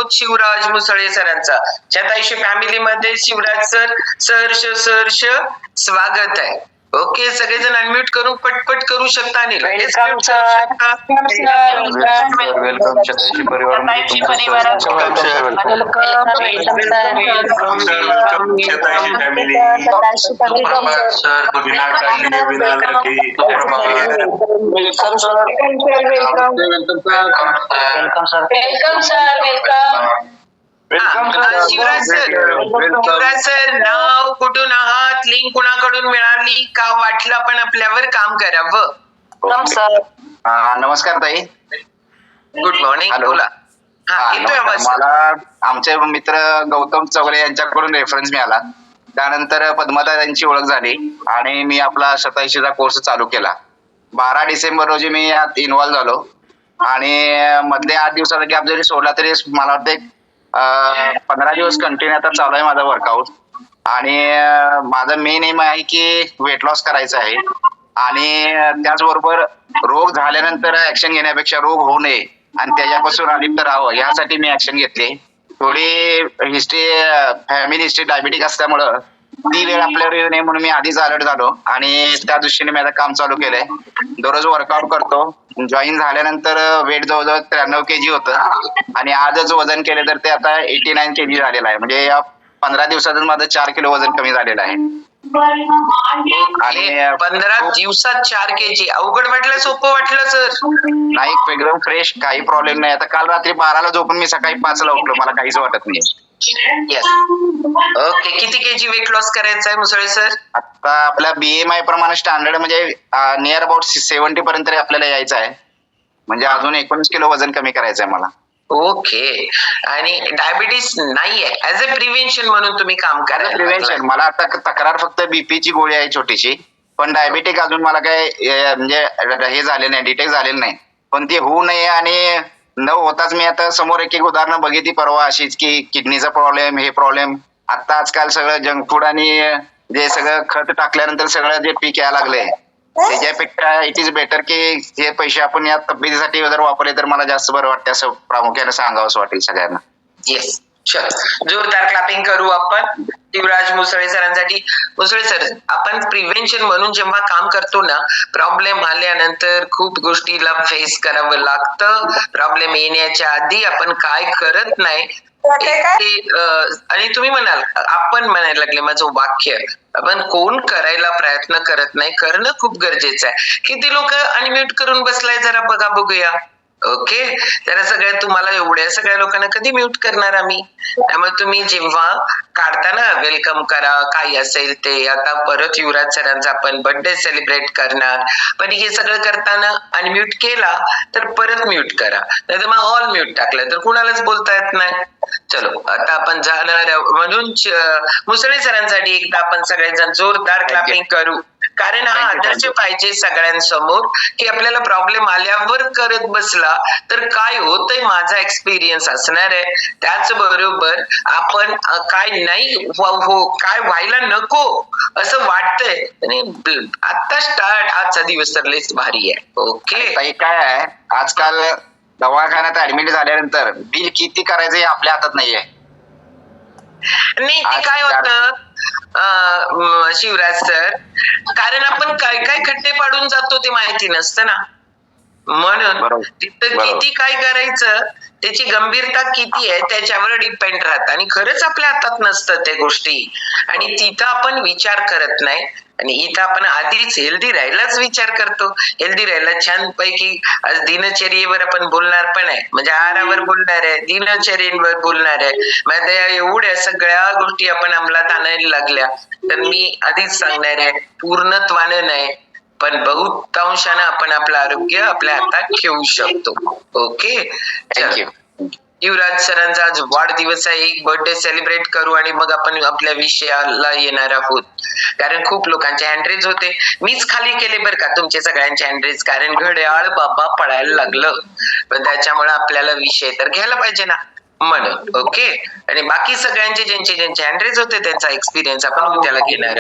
आहोत शिवराज मुसळे सरांचा. शतायुषी फॅमिली मध्ये शिवराज सर सहर्ष स्वागत आहे. ओके, सगळेजण अनम्यूट करून पटपट करू शकता आणि लगेच वेलकम सर. वेलकम शतायुषी परिवार शिवराज सर, नाव, कुठून आहात, लिंक कुणाकडून मिळाली, का वाटलं आपण आपल्यावर काम करावं? नमस्कार ताई. Good morning. बोला. येतोय आवाज? मला आमचे मित्र गौतम चौगले यांच्याकडून रेफरन्स मिळाला. त्यानंतर पद्मता यांची ओळख झाली आणि मी आपला शतायुषीचा कोर्स चालू केला. 12 डिसेंबर रोजी मी यात इन्व्हॉल्व झालो आणि मधले 8 दिवसाचा गॅप जरी सोडला तरी मला वाटते 15 दिवस कंटिन्यू आता चालू आहे माझा वर्कआउट. आणि माझं मेन एम आहे की वेट लॉस करायचं आहे आणि त्याचबरोबर रोग झाल्यानंतर ऍक्शन घेण्यापेक्षा रोग होऊ नये आणि त्याच्यापासून अलिप्त राहावं यासाठी मी ऍक्शन घेतली. थोडी फॅमिली हिस्ट्री डायबिटिक असल्यामुळं ती वेळ आपल्यावर येऊ नये म्हणून मी आधीच अलर्ट झालो आणि त्या दृष्टीने मी आता काम चालू केलंय. दररोज वर्कआउट करतो. जॉईन झाल्यानंतर वेट जवळजवळ 93 kg होतं आणि आजच वजन केलं तर ते आता 89 kg झालेलं आहे. म्हणजे या 15 दिवसातून माझं 4 किलो वजन कमी झालेलं आहे. आणि 15 दिवसात 4 kg अवघड वाटलं, सोपं वाटलं सर? नाही, एकदम फ्रेश, काही प्रॉब्लेम नाही. आता काल रात्री 12ला झोपून मी सकाळी 5ला उठलो, मला काहीच वाटत नाही. ओके, किती केजी वेट लॉस करायचं आहे मुसळे सर? आता आपल्या BMI प्रमाणे स्टँडर्ड म्हणजे नियर अबाउट 70 पर्यंत आपल्याला यायचं आहे. म्हणजे अजून 19 किलो वजन कमी करायचं आहे मला. ओके, आणि डायबिटीस नाहीये, ऍज अ प्रिव्हेन्शन म्हणून तुम्ही काम करा. प्रिव्हेन्शन मला आता तक्रार फक्त बीपीची गोळी आहे छोटीशी, पण डायबिटिक अजून मला काय म्हणजे हे झाले नाही, डिटेक्ट झालेलं नाही. पण ते होऊ नये आणि न होताच मी आता समोर एक उदाहरणं बघितली परवा अशीच की किडनीचा प्रॉब्लेम, हे प्रॉब्लेम. आता आजकाल सगळं जंक फूड आणि जे सगळं खत टाकल्यानंतर सगळं जे पीक यायला लागलंय त्याच्यापेक्षा इट इज बेटर की हे पैसे आपण या तब्येतीसाठी जर वापरले तर मला जास्त बरं वाटतं, असं प्रामुख्याने सांगावं असं वाटेल सगळ्यांना. येस, जोरदार क्लॅपिंग करू आपण शिवराज मुसळे सरांसाठी. मुसळे सर, आपण प्रिव्हेन्शन म्हणून जेव्हा काम करतो ना, प्रॉब्लेम आल्यानंतर खूप गोष्टीला फेस करावं लागतं. प्रॉब्लेम येण्याच्या आधी आपण काय करत नाही आणि तुम्ही म्हणाल, आपण म्हणायला लागले माझं वाक्य, आपण कोण करायला प्रयत्न करत नाही, करणं खूप गरजेचं आहे. किती लोक अनम्यूट करून बसलाय जरा बघा, बघूया. ओके, तर सगळ्या तुम्हाला एवढ्या सगळ्या लोकांना कधी म्यूट करणार आम्ही? त्यामुळे तुम्ही जेव्हा काढताना वेलकम करा, काही असेल ते. आता परत युवराज सरांचा आपण बर्थडे सेलिब्रेट करणार, पण हे सगळं करताना अनम्यूट केला तर परत म्यूट करा, नाही तर मग ऑल म्यूट टाकलं तर कुणालाच बोलता येत नाही. चलो, आता आपण जाणार म्हणून मुसळे सरांसाठी एकदा आपण सगळेजण जोरदार क्लॅपिंग करू, कारण हा आदर्श पाहिजे सगळ्यांसमोर की आपल्याला प्रॉब्लेम आल्यावर करत बसला तर काय होतंय, माझा एक्सपिरियन्स असणार आहे. त्याचबरोबर आपण काय नाही काय व्हायला नको असं वाटतंय आणि आता स्टार्ट, आजचा दिवस तर लयच भारी आहे. ओके, काय आहे आजकाल दवाखान्यात ऍडमिट झाल्यानंतर बिल किती करायचं हे आपल्या हातात नाहीये. नाही, ते काय होतं शिवराज सर, कारण आपण काय काय खड्डे पाडून जातो ते माहिती नसतं ना, म्हणून तिथं किती काय करायचं, त्याची गंभीरता किती आहे त्याच्यावर डिपेंड राहतं आणि खरंच आपल्या हातात नसतं त्या गोष्टी, आणि तिथं आपण विचार करत नाही. आणि इथं आपण आधीच हेल्दी राहायलाच विचार करतो. हेल्दी राहायला छान पैकी आज दिनचर्येवर आपण बोलणार पण आहे, म्हणजे आहारावर बोलणार आहे, दिनचर्येवर बोलणार आहे. म्हणजे एवढ्या सगळ्या गोष्टी आपण अंमलात आणायला लागल्या तर मी आधीच सांगणार आहे, पूर्णत्वानं नाही पण बहुतांशानं आपण आपलं आरोग्य आपल्या हातात ठेवू शकतो. Okay, thank you. युवराज सरांचा आज वाढदिवस आहे, एक बर्थडे सेलिब्रेट करू आणि मग आपण आपल्या विषयाला येणार आहोत. कारण खूप लोकांचे हँडरेज होते, मीच खाली केले बरं का तुमचे सगळ्यांचे हँडरेज, कारण घड्याळ बाबा पडायला लागलं, पण त्याच्यामुळे आपल्याला विषय तर घ्यायला पाहिजे ना म्हणून. ओके, आणि बाकी सगळ्यांचे ज्यांचे हँडरेज होते त्यांचा एक्सपिरियन्स आपण उद्याला घेणार.